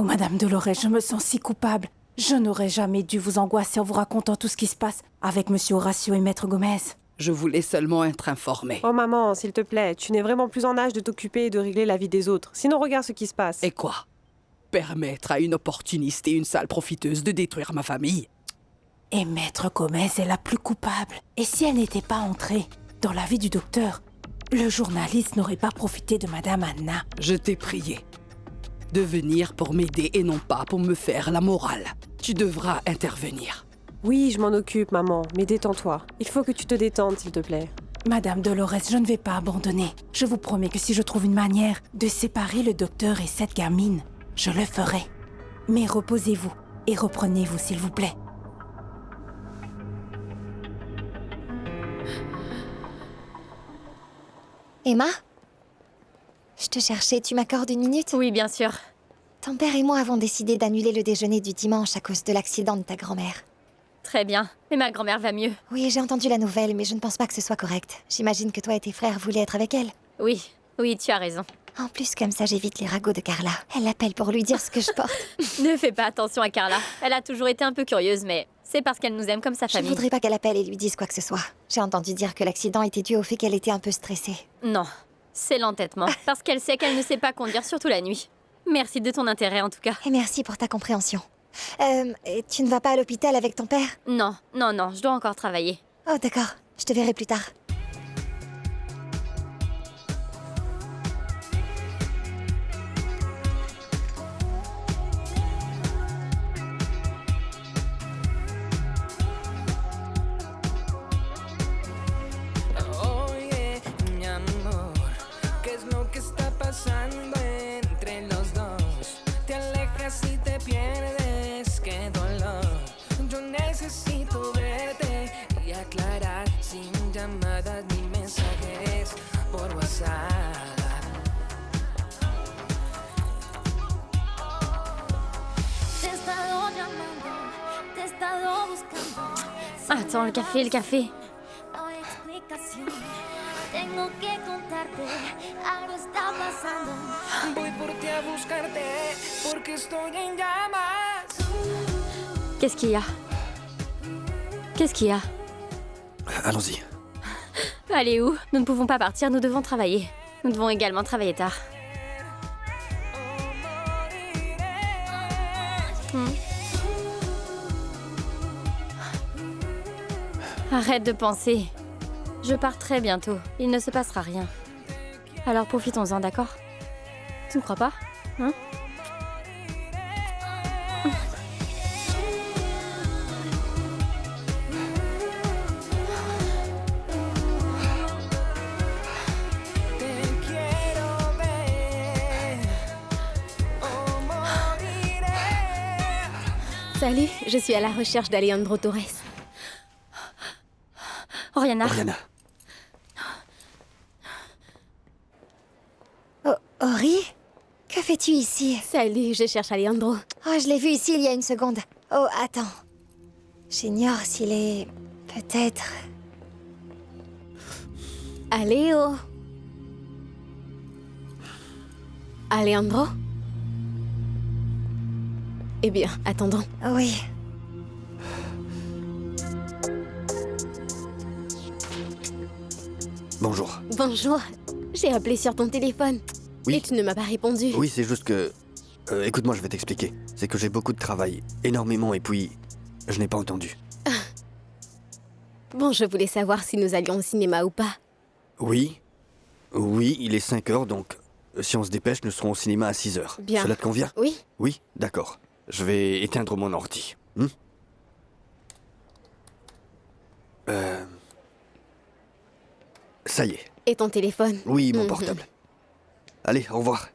Oh, Madame Dolores, je me sens si coupable. Je n'aurais jamais dû vous angoisser en vous racontant tout ce qui se passe avec Monsieur Horacio et Maître Gomez. Je voulais seulement être informée. Oh maman, s'il te plaît, tu n'es vraiment plus en âge de t'occuper et de régler la vie des autres. Sinon, regarde ce qui se passe. Et quoi? Permettre à une opportuniste et une sale profiteuse de détruire ma famille? Et Maître Gomez est la plus coupable. Et si elle n'était pas entrée dans la vie du docteur, le journaliste n'aurait pas profité de Madame Anna. Je t'ai prié de venir pour m'aider et non pas pour me faire la morale. Tu devras intervenir. Oui, je m'en occupe, maman, mais détends-toi. Il faut que tu te détendes, s'il te plaît. Madame Dolores, je ne vais pas abandonner. Je vous promets que si je trouve une manière de séparer le docteur et cette gamine, je le ferai. Mais reposez-vous et reprenez-vous, s'il vous plaît. Emma? Je te cherchais, tu m'accordes une minute? Oui, bien sûr. Ton père et moi avons décidé d'annuler le déjeuner du dimanche à cause de l'accident de ta grand-mère. Très bien. Mais ma grand-mère va mieux. Oui, j'ai entendu la nouvelle, mais je ne pense pas que ce soit correct. J'imagine que toi et tes frères voulaient être avec elle. Oui, tu as raison. En plus, comme ça, j'évite les ragots de Carla. Elle l'appelle pour lui dire ce que je porte. Ne fais pas attention à Carla. Elle a toujours été un peu curieuse, mais c'est parce qu'elle nous aime comme sa Je ne famille. voudrais pas qu'elle appelle et lui dise quoi que ce soit. J'ai entendu dire que l'accident était dû au fait qu'elle était un peu stressée. Non, c'est l'entêtement. Parce qu'elle sait qu'elle ne sait pas conduire, surtout la nuit. Merci de ton intérêt, en tout cas. Et merci pour ta compréhension. Et tu ne vas pas à l'hôpital avec ton père? Non, je dois encore travailler. Oh, d'accord. Je te verrai plus tard. Oye, mi amor, ¿qué es lo que está pasando entre los dos? Te alejas y te pierdes, qué dolor. Yo necesito verte y aclarar sin llamadas ni mensajes por WhatsApp. Te he estado llamando, te he estado buscando. Attends, le café. No hay explicación. Tengo que contarte, algo está pasando. Voy por ti a buscarte porque estoy en llamas. Qu'est-ce qu'il y a? Allons-y. Allez où? Nous ne pouvons pas partir, nous devons travailler. Nous devons également travailler tard. Arrête de penser. Je pars très bientôt. Il ne se passera rien. Alors profitons-en, d'accord? Tu ne crois pas? Hein? Te quiero ver o moriré. Salut, je suis à la recherche d'Alejandro Torres. Oriana. Oh, Ori? Que fais-tu ici? Salut, je cherche Alejandro. Oh, je l'ai vu ici il y a une seconde. Oh, attends. J'ignore s'il est... peut-être... Aleo. Alejandro? Eh bien, attendons. Oui. Bonjour. Bonjour. J'ai appelé sur ton téléphone. Oui. Et tu ne m'as pas répondu. Oui, c'est juste que... écoute-moi, je vais t'expliquer. C'est que j'ai beaucoup de travail, énormément, et puis... je n'ai pas entendu. Bon, je voulais savoir si nous allions au cinéma ou pas. Oui. Oui, il est 5 heures, donc... si on se dépêche, nous serons au cinéma à 6 heures. Bien. Cela te convient? Oui. Oui, d'accord. Je vais éteindre mon ordi. Ça y est. Et ton téléphone? Oui, mon portable. Allez, au revoir.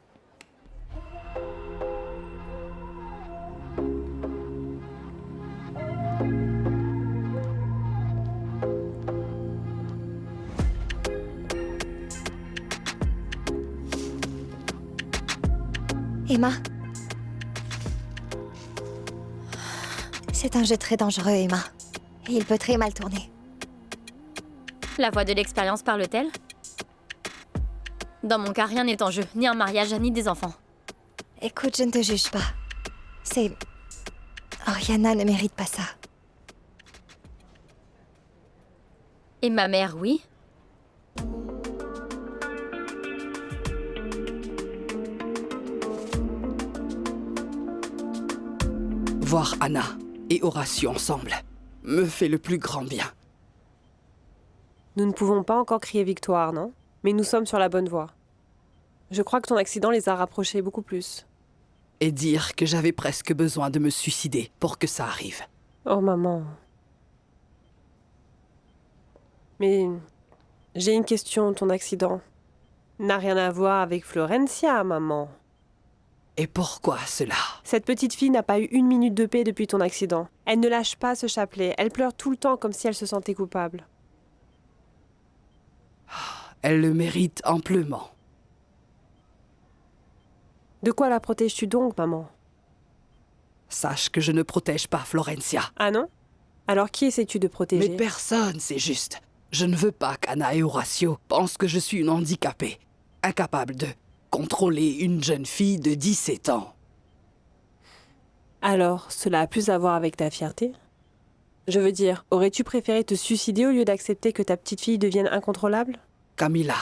Emma? C'est un jeu très dangereux, Emma. Et il peut très mal tourner. La voix de l'expérience parle-t-elle? Dans mon cas, rien n'est en jeu. Ni un mariage, ni des enfants. Écoute, je ne te juge pas. c'est... Oriana ne mérite pas ça. Et ma mère, oui. Voir Anna et Horatio ensemble me fait le plus grand bien. Nous ne pouvons pas encore crier victoire, non? Mais nous sommes sur la bonne voie. Je crois que ton accident les a rapprochés beaucoup plus. Et dire que j'avais presque besoin de me suicider pour que ça arrive. Oh maman. Mais j'ai une question, ton accident n'a rien à voir avec Florencia, maman. Et pourquoi cela? Cette petite fille n'a pas eu une minute de paix depuis ton accident. Elle ne lâche pas ce chapelet. Elle pleure tout le temps comme si elle se sentait coupable. Elle le mérite amplement. De quoi la protèges-tu donc, maman? Sache que je ne protège pas Florencia. Ah non? Alors qui essaies-tu de protéger? Mais personne, c'est juste. Je ne veux pas qu'Anna et Horatio pensent que je suis une handicapée, incapable de contrôler une jeune fille de 17 ans. Alors, cela a plus à voir avec ta fierté? Je veux dire, aurais-tu préféré te suicider au lieu d'accepter que ta petite fille devienne incontrôlable? Camilla,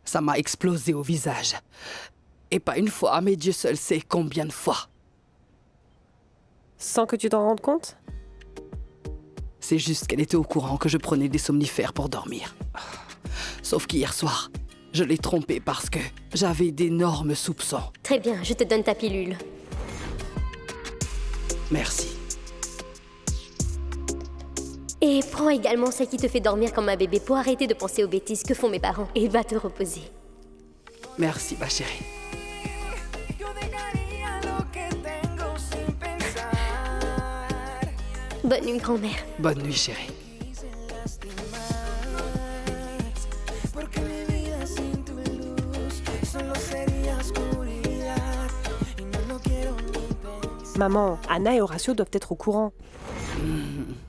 ça m'a explosé au visage. Et pas une fois, mais Dieu seul sait combien de fois. Sans que tu t'en rendes compte? C'est juste qu'elle était au courant que je prenais des somnifères pour dormir. Sauf qu'hier soir, je l'ai trompée parce que j'avais d'énormes soupçons. Très bien, je te donne ta pilule. Merci. Et prends également celle qui te fait dormir comme un bébé pour arrêter de penser aux bêtises que font mes parents et va te reposer. Merci, ma chérie. Bonne nuit, grand-mère. Bonne nuit, chérie. Maman, Anna et Horatio doivent être au courant.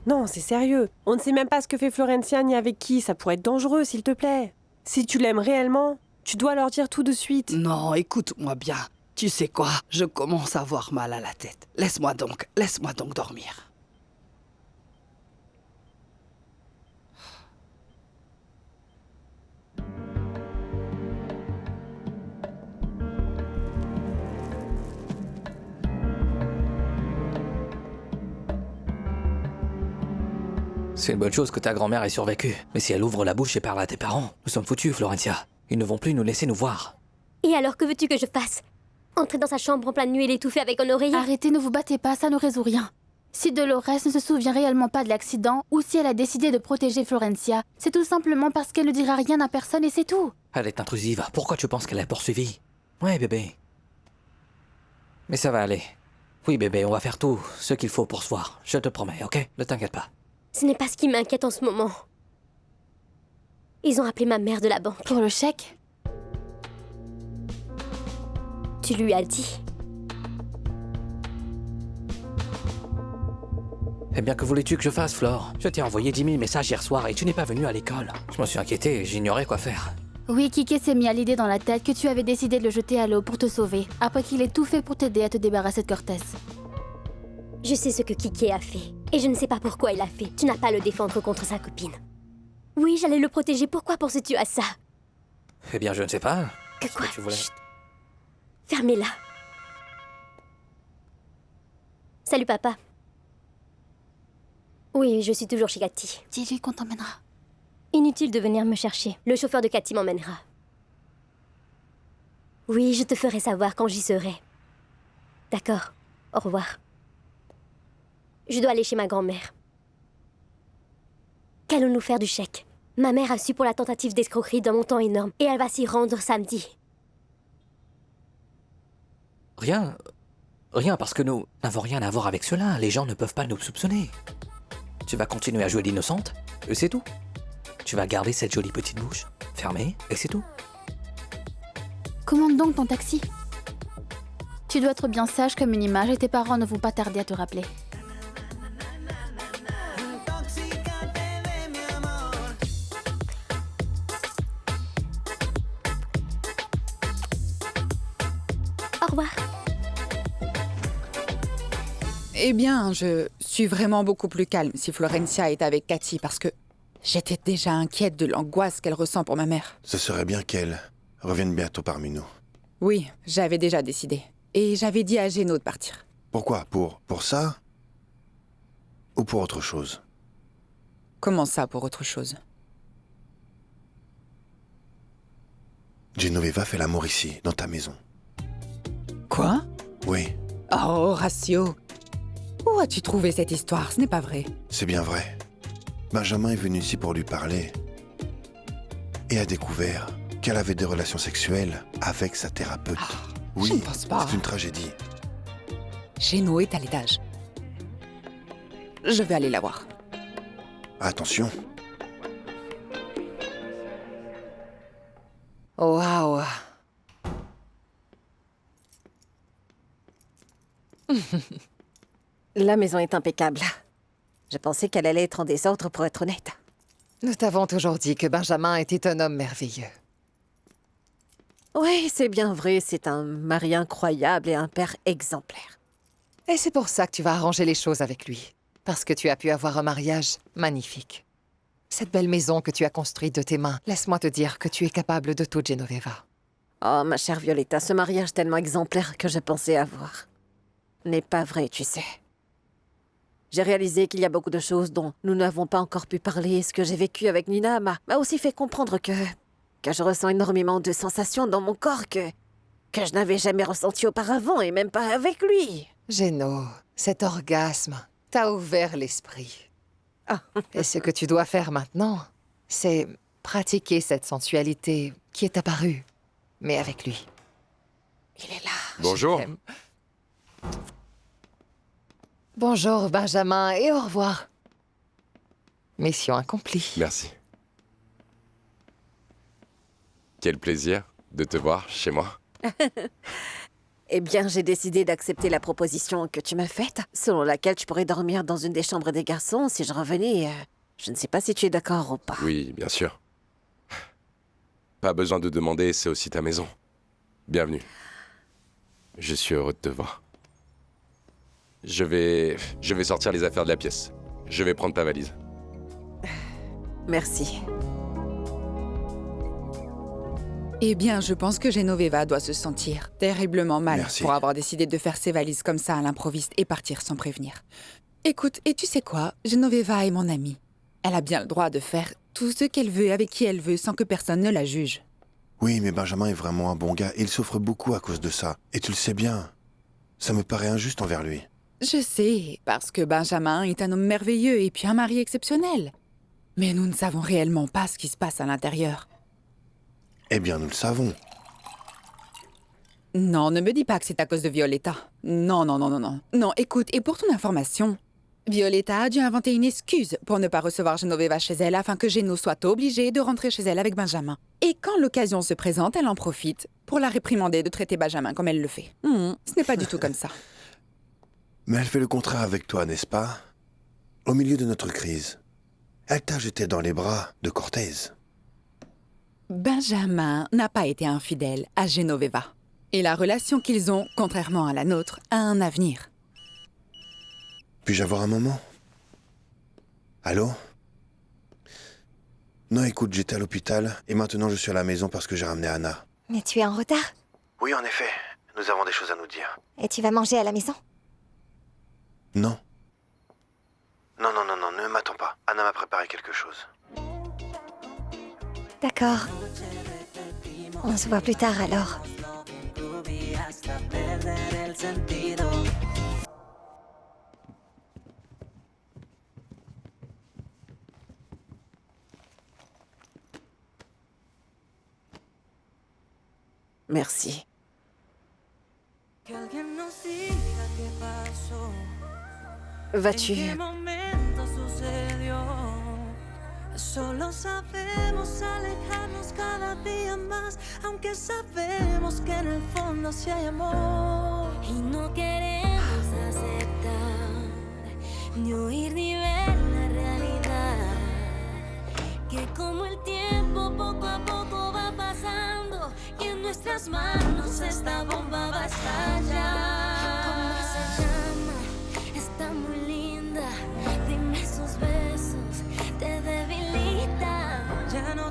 Non, c'est sérieux. On ne sait même pas ce que fait Florencia ni avec qui. Ça pourrait être dangereux, s'il te plaît. Si tu l'aimes réellement, tu dois leur dire tout de suite. Non, écoute-moi bien. Tu sais quoi? Je commence à avoir mal à la tête. Laisse-moi donc dormir. C'est une bonne chose que ta grand-mère ait survécu. Mais si elle ouvre la bouche et parle à tes parents, nous sommes foutus, Florencia. Ils ne vont plus nous laisser nous voir. Et alors, que veux-tu que je fasse? Entrer dans sa chambre en pleine nuit et l'étouffer avec un oreiller? Arrêtez, ne vous battez pas, ça ne résout rien. Si Dolores ne se souvient réellement pas de l'accident, ou si elle a décidé de protéger Florencia, c'est tout simplement parce qu'elle ne dira rien à personne et c'est tout. Elle est intrusive. Pourquoi tu penses qu'elle est poursuivie? Ouais, bébé. Mais ça va aller. Oui, bébé, on va faire tout ce qu'il faut pour se voir. Je te promets, ok? Ne t'inquiète pas. Ce n'est pas ce qui m'inquiète en ce moment. Ils ont appelé ma mère de la banque. Pour le chèque? Tu lui as dit? Eh bien, que voulais-tu que je fasse, Flore? Je t'ai envoyé 10 000 messages hier soir et tu n'es pas venu à l'école. Je me suis inquiété et j'ignorais quoi faire. Oui, Kike s'est mis à l'idée dans la tête que tu avais décidé de le jeter à l'eau pour te sauver, après qu'il ait tout fait pour t'aider à te débarrasser de Cortés. Je sais ce que Kike a fait. Et je ne sais pas pourquoi il l'a fait. Tu n'as pas à le défendre contre sa copine. Oui, j'allais le protéger. Pourquoi penses-tu à ça? Eh bien, je ne sais pas. Que quoi? Tu voulais... Chut. Fermez-la. Salut, papa. Oui, je suis toujours chez Cathy. Dis-lui qu'on t'emmènera. Inutile de venir me chercher. Le chauffeur de Cathy m'emmènera. Oui, je te ferai savoir quand j'y serai. D'accord. Au revoir. Je dois aller chez ma grand-mère. Qu'allons-nous faire du chèque? Ma mère a su pour la tentative d'escroquerie d'un montant énorme et elle va s'y rendre samedi. Rien. Rien, parce que nous n'avons rien à voir avec cela. Les gens ne peuvent pas nous soupçonner. Tu vas continuer à jouer l'innocente, et c'est tout. Tu vas garder cette jolie petite bouche fermée, et c'est tout. Commande donc ton taxi. Tu dois être bien sage comme une image et tes parents ne vont pas tarder à te rappeler. Au revoir. Eh bien, je suis vraiment beaucoup plus calme si Florencia est avec Cathy parce que j'étais déjà inquiète de l'angoisse qu'elle ressent pour ma mère. Ce serait bien qu'elle revienne bientôt parmi nous. Oui, j'avais déjà décidé. Et j'avais dit à Géno de partir. Pourquoi? Pour ça? Ou pour autre chose? Comment ça, pour autre chose? Genoveva fait l'amour ici, dans ta maison. Quoi? Oui, Oh, Horacio. Où as-tu trouvé cette histoire? Ce n'est pas vrai. c'est bien vrai. Benjamin est venu ici pour lui parler et a découvert qu'elle avait des relations sexuelles avec sa thérapeute. Oui, je ne pense pas. c'est une tragédie. Géno est à l'étage. Je vais aller la voir. Attention. Waouh. La maison est impeccable. Je pensais qu'elle allait être en désordre, pour être honnête. Nous t'avons toujours dit que Benjamin était un homme merveilleux. Oui, c'est bien vrai, c'est un mari incroyable et un père exemplaire. Et c'est pour ça que tu vas arranger les choses avec lui. Parce que tu as pu avoir un mariage magnifique. Cette belle maison que tu as construite de tes mains, laisse-moi te dire que tu es capable de tout, Genoveva. Oh, ma chère Violetta, ce mariage tellement exemplaire que je pensais avoir n'est pas vrai, tu sais. J'ai réalisé qu'il y a beaucoup de choses dont nous n'avons pas encore pu parler. Ce que j'ai vécu avec Nina m'a aussi fait comprendre que je ressens énormément de sensations dans mon corps que je n'avais jamais ressenti auparavant, et même pas avec lui. Géno, cet orgasme t'a ouvert l'esprit. Et ce que tu dois faire maintenant, c'est pratiquer cette sensualité qui est apparue, mais avec lui. Il est là. Bonjour. je t'aime. Bonjour, Benjamin, et au revoir. Mission accomplie. Merci. Quel plaisir de te voir chez moi. Eh bien, j'ai décidé d'accepter la proposition que tu m'as faite, selon laquelle tu pourrais dormir dans une des chambres des garçons si je revenais. Je ne sais pas si tu es d'accord ou pas. Oui, bien sûr. Pas besoin de demander, c'est aussi ta maison. Bienvenue. Je suis heureux de te voir. Je vais sortir les affaires de la pièce. Je vais prendre ta valise. Merci. Eh bien, je pense que Genoveva doit se sentir terriblement mal pour avoir décidé de faire ses valises comme ça à l'improviste et partir sans prévenir. Écoute, et tu sais quoi? Genoveva est mon amie. Elle a bien le droit de faire tout ce qu'elle veut avec qui elle veut sans que personne ne la juge. Oui, mais Benjamin est vraiment un bon gars et il souffre beaucoup à cause de ça. Et tu le sais bien. Ça me paraît injuste envers lui. Je sais, parce que Benjamin est un homme merveilleux et puis un mari exceptionnel. Mais nous ne savons réellement pas ce qui se passe à l'intérieur. Eh bien, nous le savons. Non, ne me dis pas que c'est à cause de Violetta. Non, non, non, non, non. Non, écoute, et pour ton information, Violetta a dû inventer une excuse pour ne pas recevoir Genoveva chez elle afin que Geno soit obligée de rentrer chez elle avec Benjamin. Et quand l'occasion se présente, elle en profite pour la réprimander de traiter Benjamin comme elle le fait. Ce n'est pas du tout comme ça. Mais elle fait le contraire avec toi, n'est-ce pas? Au milieu de notre crise, elle t'a jeté dans les bras de Cortez. Benjamin n'a pas été infidèle à Genoveva. Et la relation qu'ils ont, contrairement à la nôtre, a un avenir. Puis-je avoir un moment? Allô? Non, écoute, j'étais à l'hôpital et maintenant je suis à la maison parce que j'ai ramené Anna. Mais tu es en retard? Oui, en effet. Nous avons des choses à nous dire. Et tu vas manger à la maison? Non. Non, non, non, non, ne m'attends pas. Anna m'a préparé quelque chose. D'accord. On se voit plus tard alors. Merci. Vas-tu? Solo sabemos alejarnos cada día más, aunque sabemos que en el fondo sí hay amor. Y no queremos aceptar, ni oír ni ver la realidad. Que como el tiempo poco a poco va pasando, y en nuestras manos esta bomba va a estallar. Como esa llama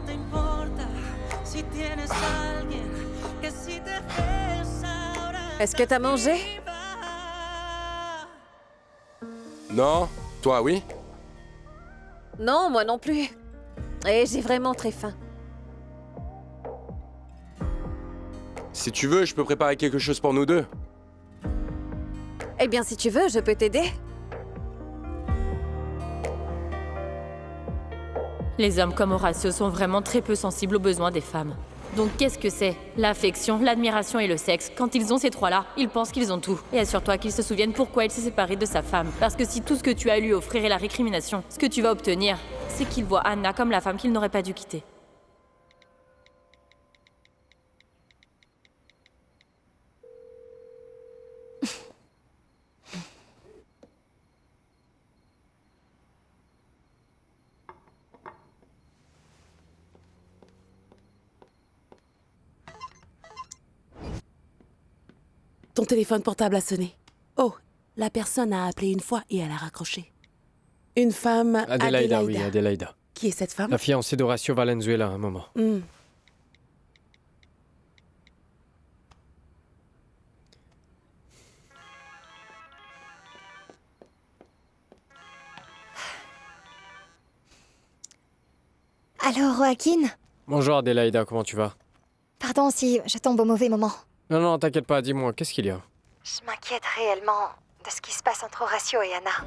te importa si tienes a alguien que si te ves ahora. Est-ce que t'as mangé? Non? Toi, oui? Non, moi non plus. Et j'ai vraiment très faim. Si tu veux, je peux préparer quelque chose pour nous deux. Eh bien, si tu veux, je peux t'aider. Les hommes comme Horatio sont vraiment très peu sensibles aux besoins des femmes. Donc qu'est-ce que c'est? L'affection, l'admiration et le sexe. Quand ils ont ces trois-là, ils pensent qu'ils ont tout. Et assure-toi qu'ils se souviennent pourquoi il s'est séparé de sa femme. Parce que si tout ce que tu as à lui offrir est la récrimination, ce que tu vas obtenir, c'est qu'il voit Anna comme la femme qu'il n'aurait pas dû quitter. Ton téléphone portable a sonné. Oh, la personne a appelé une fois et elle a raccroché. Une femme... Adélaïda, oui, Adélaïda. Qui est cette femme? La fiancée d'Horacio Valenzuela, un moment. Alors, Joaquin? Bonjour Adélaïda, comment tu vas? Pardon si je tombe au mauvais moment. Non, non, t'inquiète pas, dis-moi, qu'est-ce qu'il y a? Je m'inquiète réellement de ce qui se passe entre Horatio et Anna.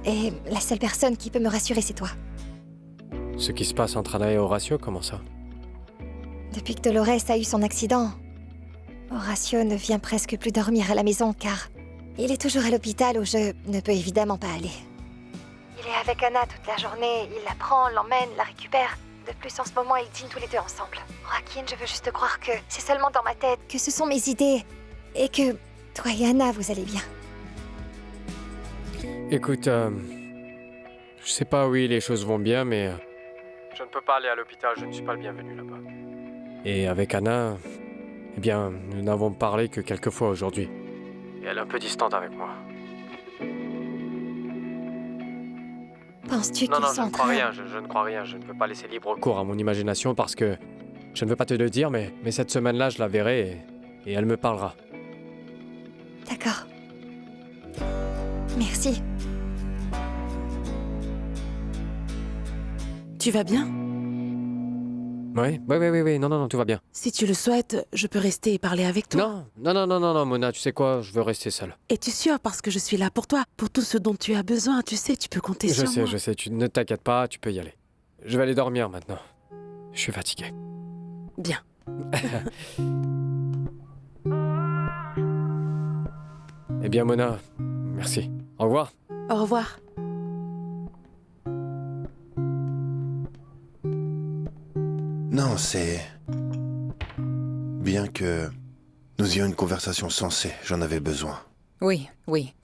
Et la seule personne qui peut me rassurer, c'est toi. Ce qui se passe entre Anna et Horatio, comment ça? Depuis que Dolores a eu son accident, Horatio ne vient presque plus dormir à la maison car il est toujours à l'hôpital où je ne peux évidemment pas aller. Il est avec Anna toute la journée, il la prend, l'emmène, la récupère. De plus, en ce moment, ils dînent tous les deux ensemble. Joaquin, je veux juste croire que c'est seulement dans ma tête, que ce sont mes idées, et que toi et Anna, vous allez bien. Écoute, je sais pas, oui, les choses vont bien, mais je ne peux pas aller à l'hôpital, je ne suis pas le bienvenu là-bas. Et avec Anna, eh bien, nous n'avons parlé que quelques fois aujourd'hui. Et elle est un peu distante avec moi. Penses-tu qu'ils Non, sont je ne crois rien, je ne crois rien. Je ne peux pas laisser libre cours à mon imagination parce que, je ne veux pas te le dire, mais cette semaine-là, je la verrai et elle me parlera. D'accord. Merci. Tu vas bien? Oui, non, tout va bien. Si tu le souhaites, je peux rester et parler avec toi. Non, Mona, tu sais quoi, je veux rester seule. Es-tu sûre? Parce que je suis là pour toi, pour tout ce dont tu as besoin, tu sais, tu peux compter sur moi. Je sais, ne t'inquiète pas, tu peux y aller. Je vais aller dormir maintenant. Je suis fatigué. Bien. Eh bien, Mona, merci. Au revoir. Au revoir. Non, c'est... Bien que nous ayons une conversation sensée, j'en avais besoin. Oui,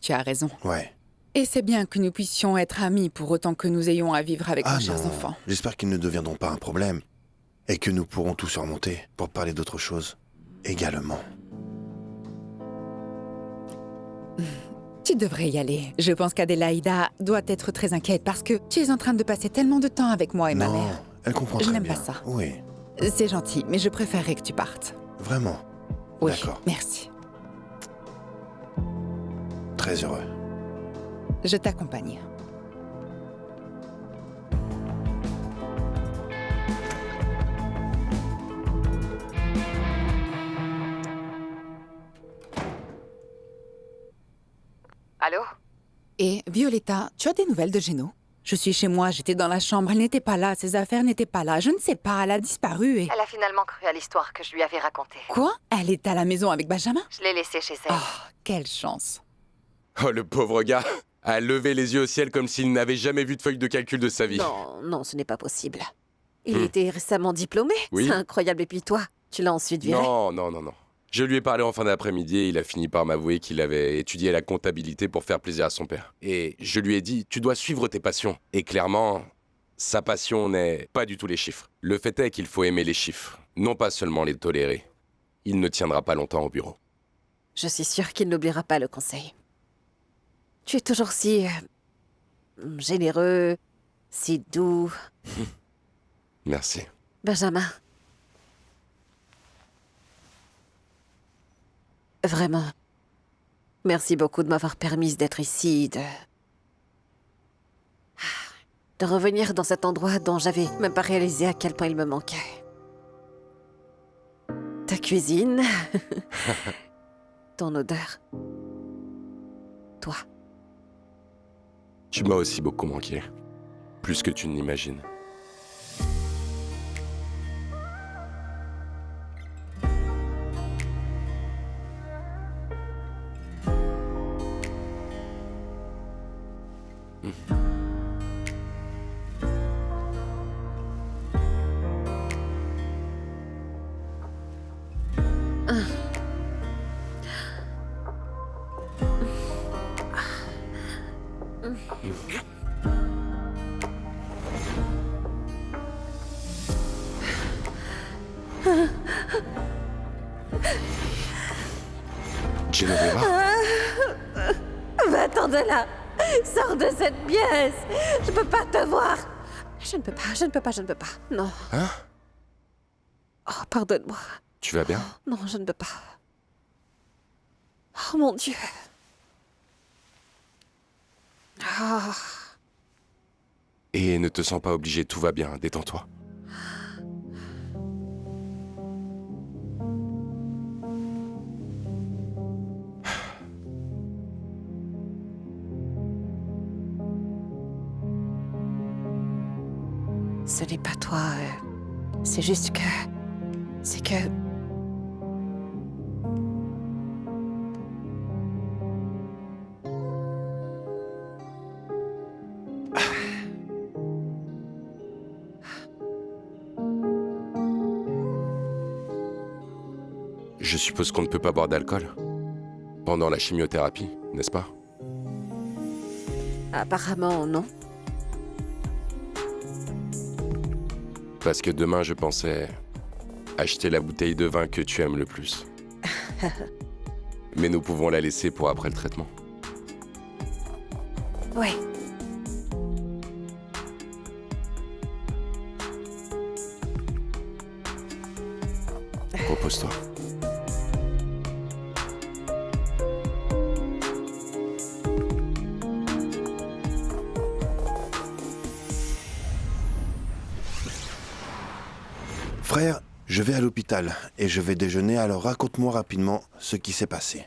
tu as raison. Ouais. Et c'est bien que nous puissions être amis pour autant que nous ayons à vivre avec nos chers enfants. J'espère qu'ils ne deviendront pas un problème et que nous pourrons tout surmonter pour parler d'autre chose également. Tu devrais y aller. Je pense qu'Adélaïda doit être très inquiète parce que tu es en train de passer tellement de temps avec moi et ma mère. Elle comprend Je très n'aime bien. pas ça. Oui, C'est gentil, mais je préférerais que tu partes. vraiment. Oui, D'accord. merci. Très heureux. Je t'accompagne. Allô? Et Violetta, tu as des nouvelles de Geno? Je suis chez moi, j'étais dans la chambre, elle n'était pas là, ses affaires n'étaient pas là, je ne sais pas, elle a disparu et... Elle a finalement cru à l'histoire que je lui avais racontée. Quoi? Elle est à la maison avec Benjamin? Je l'ai laissée chez elle. Oh, quelle chance. Oh, le pauvre gars a levé les yeux au ciel comme s'il n'avait jamais vu de feuille de calcul de sa vie. Non, ce n'est pas possible. Il était récemment diplômé. Oui. C'est incroyable. Et puis toi, tu l'as ensuite viré. Non. Je lui ai parlé en fin d'après-midi et il a fini par m'avouer qu'il avait étudié la comptabilité pour faire plaisir à son père. Et je lui ai dit, tu dois suivre tes passions. Et clairement, sa passion n'est pas du tout les chiffres. Le fait est qu'il faut aimer les chiffres, non pas seulement les tolérer. Il ne tiendra pas longtemps au bureau. Je suis sûre qu'il n'oubliera pas le conseil. Tu es toujours si... généreux, si doux, Merci. Benjamin. Vraiment. Merci beaucoup de m'avoir permis d'être ici, de revenir dans cet endroit dont j'avais même pas réalisé à quel point il me manquait. Ta cuisine, ton odeur, toi. Tu m'as aussi beaucoup manqué. Plus que tu ne l'imagines. Genoveva. Va-t'en de là. Sors de cette pièce. Je peux pas te voir. Je ne peux pas. Non. Hein? Oh, pardonne-moi. Tu vas bien? Non, je ne peux pas. Oh mon Dieu. Ah. Et ne te sens pas obligé, tout va bien, détends-toi. Ce n'est pas toi. C'est juste que... C'est que... Je suppose qu'on ne peut pas boire d'alcool pendant la chimiothérapie, n'est-ce pas? Apparemment, non. Parce que demain, je pensais acheter la bouteille de vin que tu aimes le plus. Mais nous pouvons la laisser pour après le traitement. Ouais. Repose-toi. Frère, je vais à l'hôpital et je vais déjeuner, alors raconte-moi rapidement ce qui s'est passé.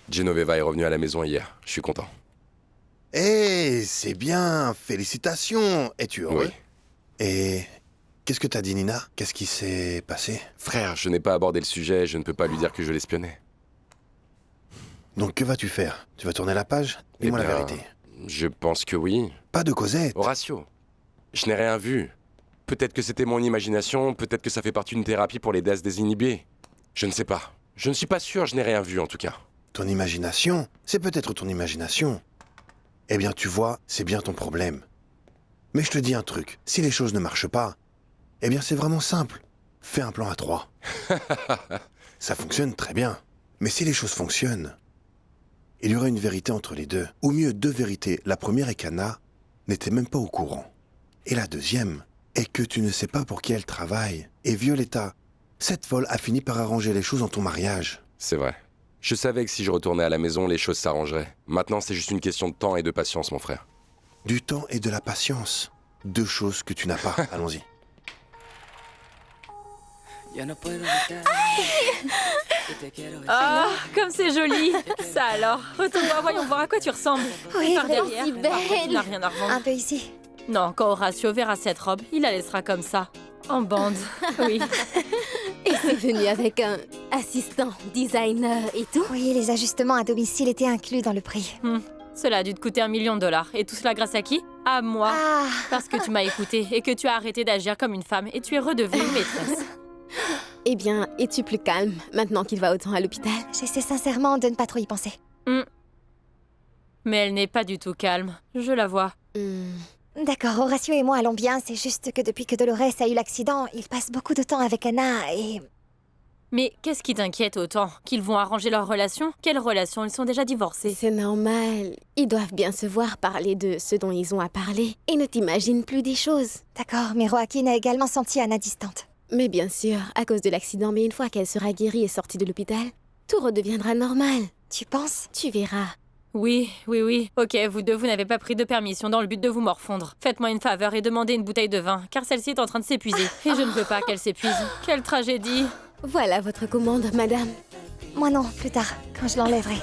Genoveva est revenue à la maison hier, je suis content. Eh, c'est bien, félicitations. Es-tu heureux? Oui. Et qu'est-ce que t'as dit, Nina? Qu'est-ce qui s'est passé? Frère, je n'ai pas abordé le sujet, je ne peux pas lui dire que je l'espionnais. Donc que vas-tu faire? Tu vas tourner la page? Dis-moi la vérité. Je pense que oui. Pas de Cosette. Horatio, je n'ai rien vu. Peut-être que c'était mon imagination, peut-être que ça fait partie d'une thérapie pour les déesses désinhibées. Je ne sais pas. Je ne suis pas sûr, je n'ai rien vu en tout cas. Ton imagination? C'est peut-être ton imagination. Eh bien, tu vois, c'est bien ton problème. Mais je te dis un truc, si les choses ne marchent pas, eh bien c'est vraiment simple. Fais un plan à 3. Ça fonctionne très bien. Mais si les choses fonctionnent, il y aura une vérité entre les deux. Ou mieux, deux vérités. La première est qu'Anna n'était même pas au courant. Et la deuxième est que tu ne sais pas pour qui elle travaille. Et Violetta, cette folle a fini par arranger les choses dans ton mariage. C'est vrai. Je savais que si je retournais à la maison, les choses s'arrangeraient. Maintenant, c'est juste une question de temps et de patience, mon frère. Du temps et de la patience. Deux choses que tu n'as pas. Allons-y. Oh, comme c'est joli. Ça alors. Retourne-moi, voyons voir à quoi tu ressembles. Oui, Par vraiment derrière. si belle. Il n'a rien à revendre. Un peu ici. Non, quand Horatio verra cette robe, il la laissera comme ça. En bande, oui. Et c'est venu avec un assistant, designer et tout? Oui, les ajustements à domicile étaient inclus dans le prix. Cela a dû te coûter $1 million. Et tout cela grâce à qui? À moi. Ah. Parce que tu m'as écouté et que tu as arrêté d'agir comme une femme et tu es redevenue maîtresse. Eh bien, es-tu plus calme maintenant qu'il va autant à l'hôpital? J'essaie sincèrement de ne pas trop y penser. Mais elle n'est pas du tout calme, je la vois. D'accord, Horatio et moi allons bien, c'est juste que depuis que Dolores a eu l'accident, il passe beaucoup de temps avec Anna et... Mais qu'est-ce qui t'inquiète autant? Qu'ils vont arranger leur relation? Quelle relation? Ils sont déjà divorcés. C'est normal. Ils doivent bien se voir parler de ce dont ils ont à parler. Et ne t'imagine plus des choses. D'accord, mais Joaquin a également senti Anna distante. Mais bien sûr, à cause de l'accident, mais une fois qu'elle sera guérie et sortie de l'hôpital, tout redeviendra normal. Tu penses? Tu verras. Oui. Ok, vous deux, vous n'avez pas pris de permission dans le but de vous morfondre. Faites-moi une faveur et demandez une bouteille de vin, car celle-ci est en train de s'épuiser. Et je ne veux pas qu'elle s'épuise. Quelle tragédie! Voilà votre commande, madame. Moi non, plus tard, quand je l'enlèverai.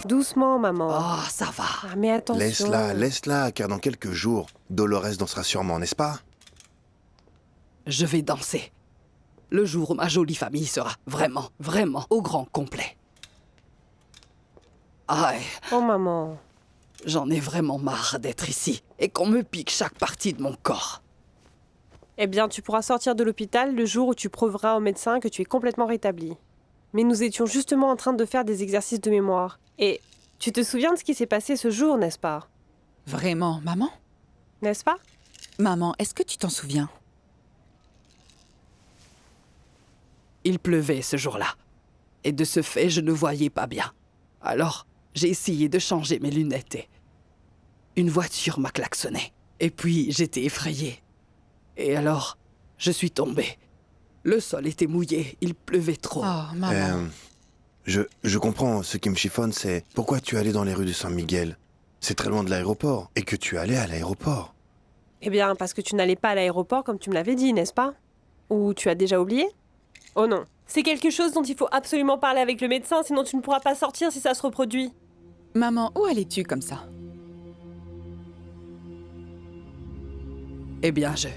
Doucement, maman. Oh, ça va. Ah, mais attention. Laisse-la, car dans quelques jours, Dolores dansera sûrement, n'est-ce pas? Je vais danser. Le jour où ma jolie famille sera vraiment, vraiment au grand complet. Aïe. Oh, maman. J'en ai vraiment marre d'être ici et qu'on me pique chaque partie de mon corps. Eh bien, tu pourras sortir de l'hôpital le jour où tu prouveras au médecin que tu es complètement rétabli. Mais nous étions justement en train de faire des exercices de mémoire. Et tu te souviens de ce qui s'est passé ce jour, n'est-ce pas? Vraiment, maman? N'est-ce pas? Maman, est-ce que tu t'en souviens? Il pleuvait ce jour-là. Et de ce fait, je ne voyais pas bien. Alors, j'ai essayé de changer mes lunettes et... une voiture m'a klaxonné. Et puis, j'étais effrayée. Et alors, je suis tombée. Le sol était mouillé, il pleuvait trop. Oh, maman. Je comprends. Ce qui me chiffonne, c'est pourquoi tu es allé dans les rues de Saint-Miguel. C'est très loin de l'aéroport. Et que tu es allé à l'aéroport. Eh bien, parce que tu n'allais pas à l'aéroport comme tu me l'avais dit, n'est-ce pas? Ou tu as déjà oublié? Oh non. C'est quelque chose dont il faut absolument parler avec le médecin, sinon tu ne pourras pas sortir si ça se reproduit. Maman, où allais-tu comme ça? Eh bien, je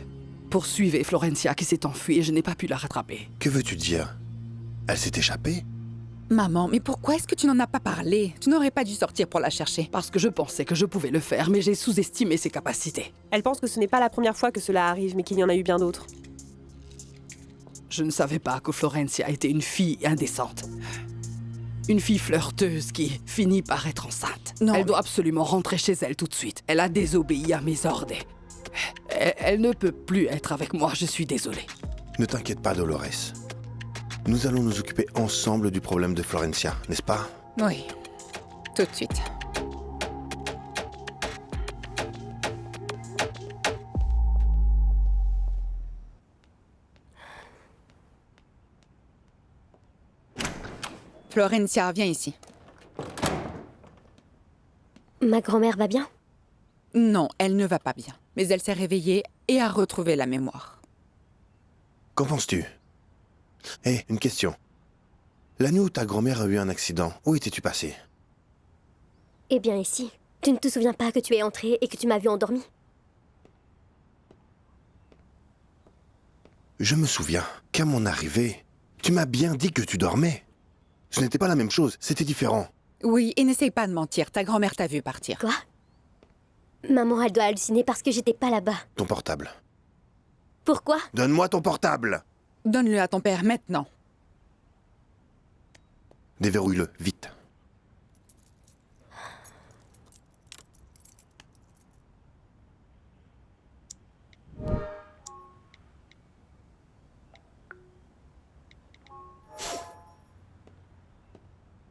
poursuivais Florencia qui s'est enfuie et je n'ai pas pu la rattraper. Que veux-tu dire? Elle s'est échappée? Maman, mais pourquoi est-ce que tu n'en as pas parlé? Tu n'aurais pas dû sortir pour la chercher. Parce que je pensais que je pouvais le faire, mais j'ai sous-estimé ses capacités. Elle pense que ce n'est pas la première fois que cela arrive, mais qu'il y en a eu bien d'autres. Je ne savais pas que Florencia était une fille indécente. Une fille flirteuse qui finit par être enceinte. Non, elle doit absolument rentrer chez elle tout de suite. Elle a désobéi à mes ordres. Elle ne peut plus être avec moi, je suis désolée. Ne t'inquiète pas, Dolores. Nous allons nous occuper ensemble du problème de Florencia, n'est-ce pas? Oui, tout de suite. Florencia, viens ici. Ma grand-mère va bien? Non, elle ne va pas bien. Mais elle s'est réveillée et a retrouvé la mémoire. Qu'en penses-tu? Hé, une question. La nuit où ta grand-mère a eu un accident, où étais-tu passé? Eh bien ici. Tu ne te souviens pas que tu es entrée et que tu m'as vu endormie? Je me souviens qu'à mon arrivée, tu m'as bien dit que tu dormais. Ce n'était pas la même chose, c'était différent. Oui, et n'essaye pas de mentir, ta grand-mère t'a vu partir. Quoi? Maman, elle doit halluciner parce que j'étais pas là-bas. Ton portable. Pourquoi? Donne-moi ton portable! Donne-le à ton père maintenant. Déverrouille-le, vite.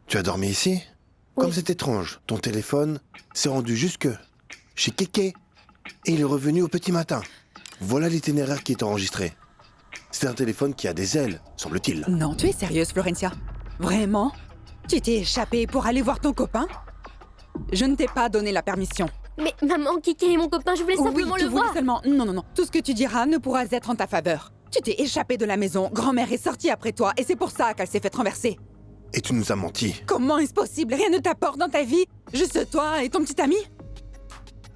Tu as dormi ici? Oui. Comme c'est étrange, ton téléphone s'est rendu jusque chez Kéké et il est revenu au petit matin. Voilà l'itinéraire qui est enregistré. C'est un téléphone qui a des ailes, semble-t-il. Non, tu es sérieuse, Florencia? Vraiment? Tu t'es échappée pour aller voir ton copain? Je ne t'ai pas donné la permission. Mais maman, Kiki est mon copain, je voulais simplement oui, tu le voulais voir. seulement... Non. Tout ce que tu diras ne pourra être en ta faveur. Tu t'es échappée de la maison, grand-mère est sortie après toi et c'est pour ça qu'elle s'est fait renverser. Et tu nous as menti. Comment est-ce possible? Rien ne t'apporte dans ta vie? Juste toi et ton petit ami?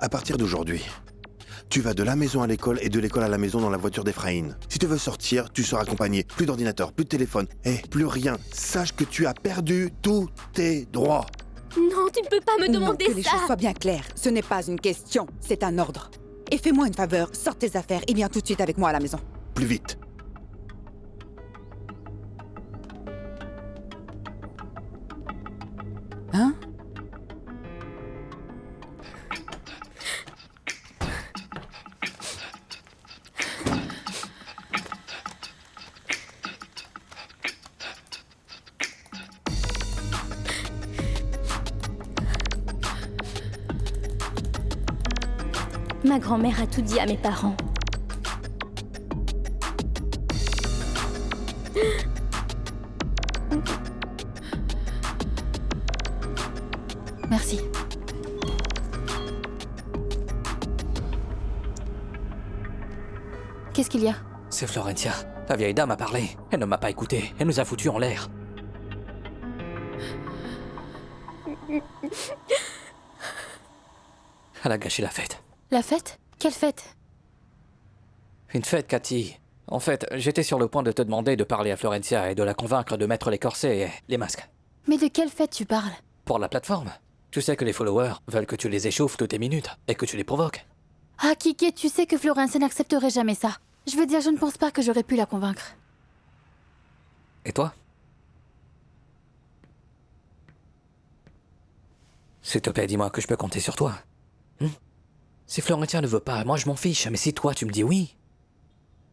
À partir d'aujourd'hui, tu vas de la maison à l'école et de l'école à la maison dans la voiture d'Ephraïm. Si tu veux sortir, tu seras accompagné. Plus d'ordinateur, plus de téléphone, et plus rien. Sache que tu as perdu tous tes droits. Non, tu ne peux pas me demander que les choses soient bien claires. Ce n'est pas une question, c'est un ordre. Et fais-moi une faveur, sors tes affaires et viens tout de suite avec moi à la maison. Plus vite. Hein? Ma grand-mère a tout dit à mes parents. Merci. Qu'est-ce qu'il y a? C'est Florencia. La vieille dame a parlé. Elle ne m'a pas écouté. Elle nous a foutus en l'air. Elle a gâché la fête. La fête? Quelle fête? Une fête, Cathy. En fait, j'étais sur le point de te demander de parler à Florencia et de la convaincre de mettre les corsets et les masques. Mais de quelle fête tu parles? Pour la plateforme. Tu sais que les followers veulent que tu les échauffes toutes les minutes et que tu les provoques. Ah, Kiki, tu sais que Florencia n'accepterait jamais ça. Je veux dire, je ne pense pas que j'aurais pu la convaincre. Et toi? S'il te plaît, dis-moi que je peux compter sur toi. Si Florencia ne veut pas, moi je m'en fiche, mais si toi tu me dis oui,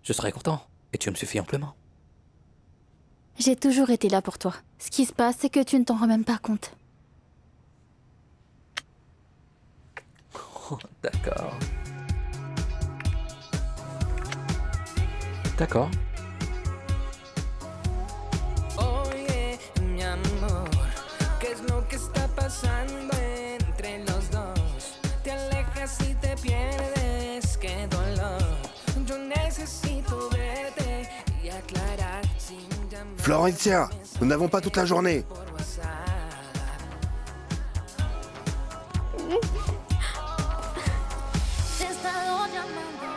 je serai content, et tu me suffis amplement. J'ai toujours été là pour toi. Ce qui se passe, c'est que tu ne t'en rends même pas compte. Oh, d'accord. D'accord. Oye, mi amor, ¿qué es lo que está pasando entre los dos? Te alejas y te pierdes, qué dolor. Yo necesito verte y aclarar sin llamar. Florencia, nous n'avons pas toute la journée. Te he estado llamando,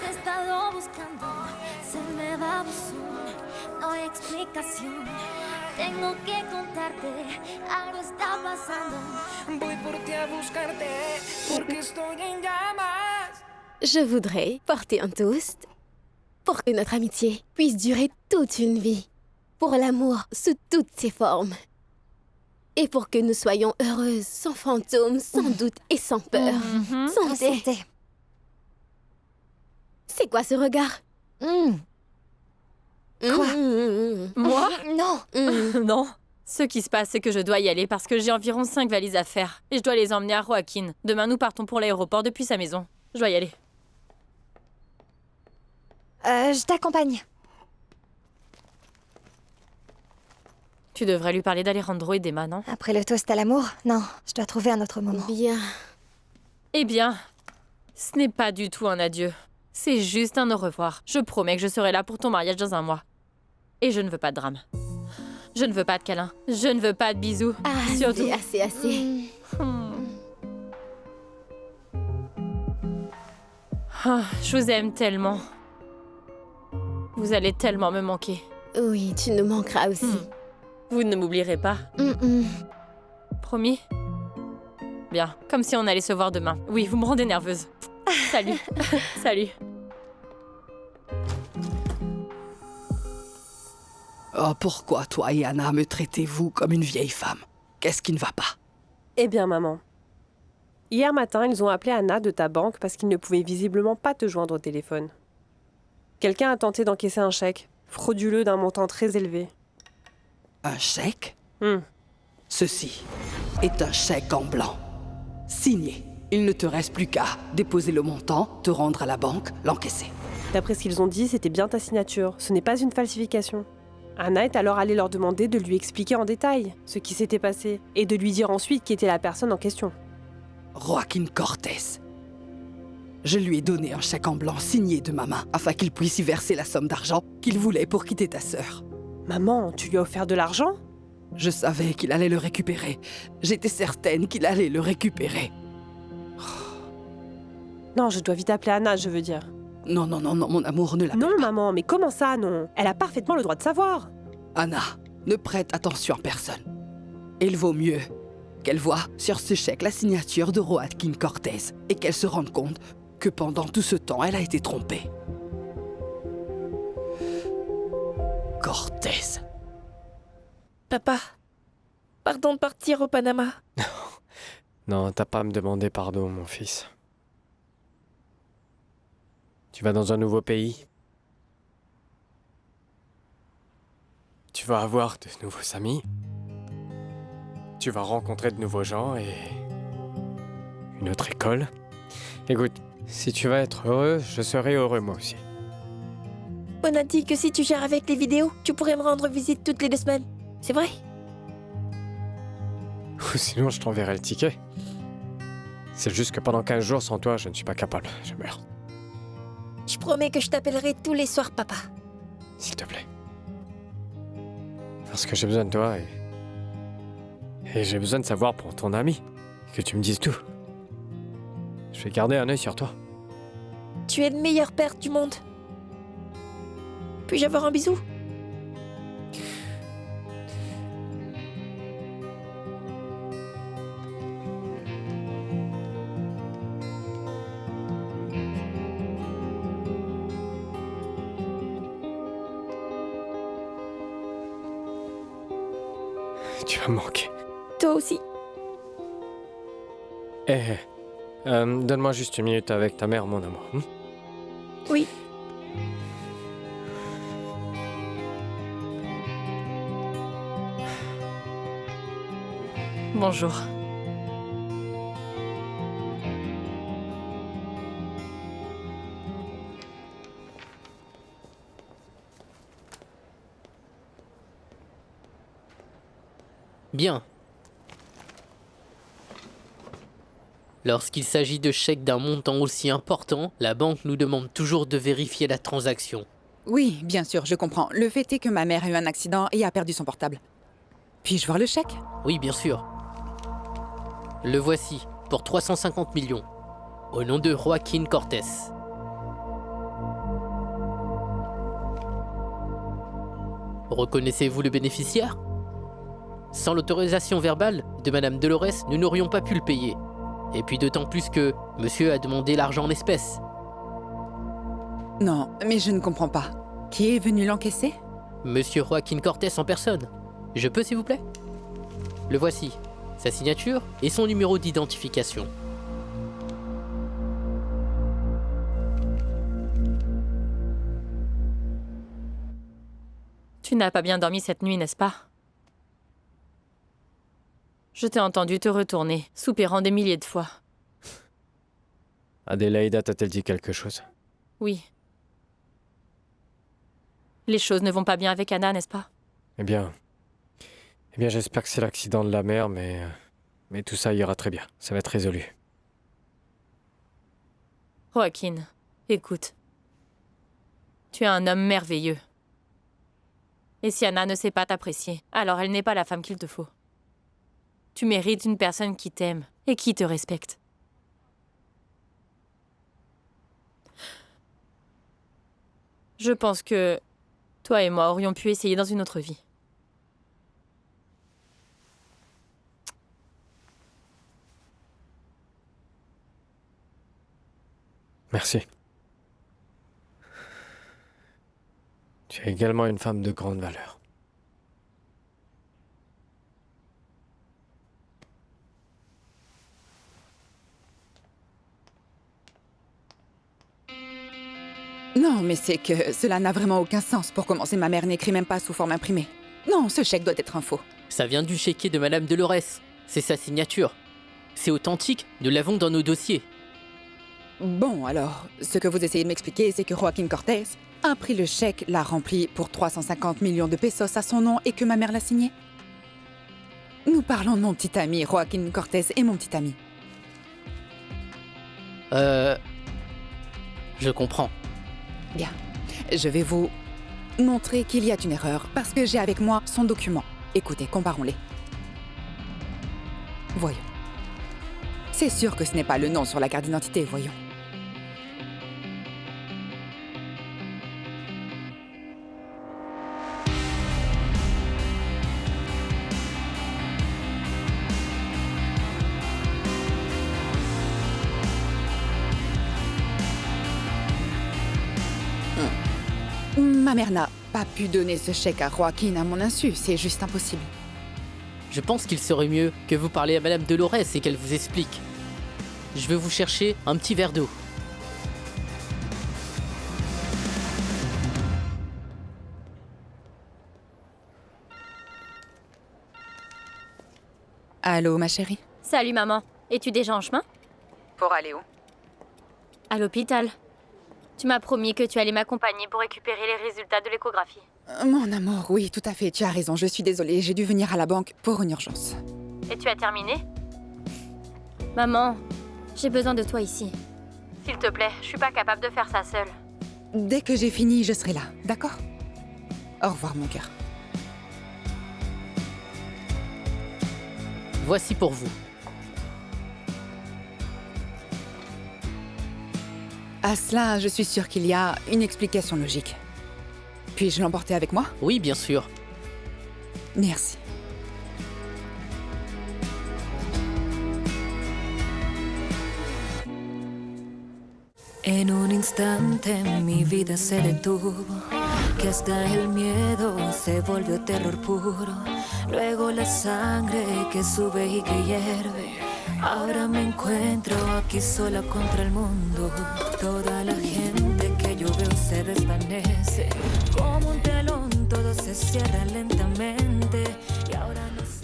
te he estado buscando. Se me va buzón, no hay explicación. Tengo que contarte, algo está pasando. Voy por ti a buscarte, porque estoy en llamas. Je voudrais porter un toast pour que notre amitié puisse durer toute une vie. Pour l'amour sous toutes ses formes. Et pour que nous soyons heureuses, sans fantômes, sans doute et sans peur. Santé. Santé. C'est quoi ce regard? Quoi? Moi? Non. Non. Ce qui se passe, c'est que je dois y aller parce que j'ai environ 5 valises à faire. Et je dois les emmener à Joaquin. Demain, nous partons pour l'aéroport depuis sa maison. Je dois y aller. Je t'accompagne. Tu devrais lui parler d'Alejandro et d'Emma, non? Après le toast à l'amour? Non, je dois trouver un autre moment. Bien. Eh bien, ce n'est pas du tout un adieu. C'est juste un au revoir. Je promets que je serai là pour ton mariage dans un mois. Et je ne veux pas de drame. Je ne veux pas de câlins. Je ne veux pas de bisous. Ah, surtout. assez. Ah, je vous aime tellement. Vous allez tellement me manquer. Oui, tu nous manqueras aussi. Vous ne m'oublierez pas. Promis? Bien, comme si on allait se voir demain. Oui, vous me rendez nerveuse. Salut. Salut. Oh, pourquoi toi et Anna me traitez-vous comme une vieille femme? Qu'est-ce qui ne va pas? Eh bien, maman. Hier matin, ils ont appelé Anna de ta banque parce qu'ils ne pouvaient visiblement pas te joindre au téléphone. Quelqu'un a tenté d'encaisser un chèque, frauduleux d'un montant très élevé. Un chèque? Ceci est un chèque en blanc. Signé. Il ne te reste plus qu'à déposer le montant, te rendre à la banque, l'encaisser. D'après ce qu'ils ont dit, c'était bien ta signature. Ce n'est pas une falsification. Anna est alors allée leur demander de lui expliquer en détail ce qui s'était passé et de lui dire ensuite qui était la personne en question. Joaquin Cortés. Je lui ai donné un chèque en blanc signé de ma main afin qu'il puisse y verser la somme d'argent qu'il voulait pour quitter ta sœur. Maman, tu lui as offert de l'argent? Je savais qu'il allait le récupérer. J'étais certaine qu'il allait le récupérer. Non, je dois vite appeler Anna, je veux dire. Non, mon amour, ne l'appelle pas. Non, maman, mais comment ça, non? Elle a parfaitement le droit de savoir. Anna, ne prête attention à personne. Il vaut mieux qu'elle voie sur ce chèque la signature de Joaquin Cortés et qu'elle se rende compte que pendant tout ce temps, elle a été trompée. Cortés. Papa, pardon de partir au Panama. Non, t'as pas à me demander pardon, mon fils. Tu vas dans un nouveau pays. Tu vas avoir de nouveaux amis. Tu vas rencontrer de nouveaux gens et une autre école. Écoute, Si tu vas être heureux, je serai heureux moi aussi. On a dit que si tu gères avec les vidéos, tu pourrais me rendre visite toutes les 2 semaines. C'est vrai? Ou sinon, je t'enverrai le ticket. C'est juste que pendant 15 jours sans toi, je ne suis pas capable. Je meurs. Je promets que je t'appellerai tous les soirs, papa. S'il te plaît. Parce que j'ai besoin de toi et j'ai besoin de savoir pour ton ami que tu me dises tout. Je vais garder un œil sur toi. Tu es le meilleur père du monde. Puis-je avoir un bisou? Tu vas me manquer. Toi aussi. Donne-moi juste 1 minute avec ta mère, mon amour. Oui. Bonjour. Bien. Lorsqu'il s'agit de chèques d'un montant aussi important, la banque nous demande toujours de vérifier la transaction. Oui, bien sûr, je comprends. Le fait est que ma mère a eu un accident et a perdu son portable. Puis-je voir le chèque? Oui, bien sûr. Le voici, pour 350 millions, au nom de Joaquin Cortés. Reconnaissez-vous le bénéficiaire? Sans l'autorisation verbale de Madame Dolores, nous n'aurions pas pu le payer. Et puis d'autant plus que monsieur a demandé l'argent en espèces. Non, mais je ne comprends pas. Qui est venu l'encaisser? Monsieur Joaquin Cortés en personne. Je peux, s'il vous plaît? Le voici, sa signature et son numéro d'identification. Tu n'as pas bien dormi cette nuit, n'est-ce pas? Je t'ai entendu te retourner, soupirant des milliers de fois. Adélaïda t'a-t-elle dit quelque chose? Oui. Les choses ne vont pas bien avec Anna, n'est-ce pas? Eh bien, j'espère que c'est l'accident de la mer, mais tout ça ira très bien. Ça va être résolu. Joaquin, écoute. Tu es un homme merveilleux. Et si Anna ne sait pas t'apprécier, alors elle n'est pas la femme qu'il te faut. Tu mérites une personne qui t'aime et qui te respecte. Je pense que toi et moi aurions pu essayer dans une autre vie. Merci. Tu es également une femme de grande valeur. Non, mais c'est que cela n'a vraiment aucun sens. Pour commencer, ma mère n'écrit même pas sous forme imprimée. Non, ce chèque doit être un faux. Ça vient du chéquier de Madame Dolores. C'est sa signature. C'est authentique, nous l'avons dans nos dossiers. Bon, alors, ce que vous essayez de m'expliquer, c'est que Joaquin Cortés a pris le chèque, l'a rempli pour 350 millions de pesos à son nom et que ma mère l'a signé? Nous parlons de mon petit ami, Joaquin Cortés est mon petit ami. Je comprends. Bien. Je vais vous montrer qu'il y a une erreur, parce que j'ai avec moi son document. Écoutez, comparons-les. Voyons. C'est sûr que ce n'est pas le nom sur la carte d'identité, voyons. Ma mère n'a pas pu donner ce chèque à Joaquin à mon insu, c'est juste impossible. Je pense qu'il serait mieux que vous parliez à Madame Dolores et qu'elle vous explique. Je vais vous chercher un petit verre d'eau. Allô, ma chérie? Salut maman. Es-tu déjà en chemin? Pour aller où? À l'hôpital. Tu m'as promis que tu allais m'accompagner pour récupérer les résultats de l'échographie. Mon amour, oui, tout à fait, tu as raison, je suis désolée, j'ai dû venir à la banque pour une urgence. Et tu as terminé? Maman, j'ai besoin de toi ici. S'il te plaît, je suis pas capable de faire ça seule. Dès que j'ai fini, je serai là, d'accord? Au revoir, mon cœur. Voici pour vous. À cela, je suis sûre qu'il y a une explication logique. Puis-je l'emporter avec moi? Oui, bien sûr. Merci. En un instante mi vida se detuvo, que hasta el miedo se volvió terror puro. Luego la sangre que sube y que hierve. Ahora me encuentro aquí sola contra el mundo. Toda la gente que yo veo se desvanece. Como un telón todo se cierra lentamente. Y ahora no sé.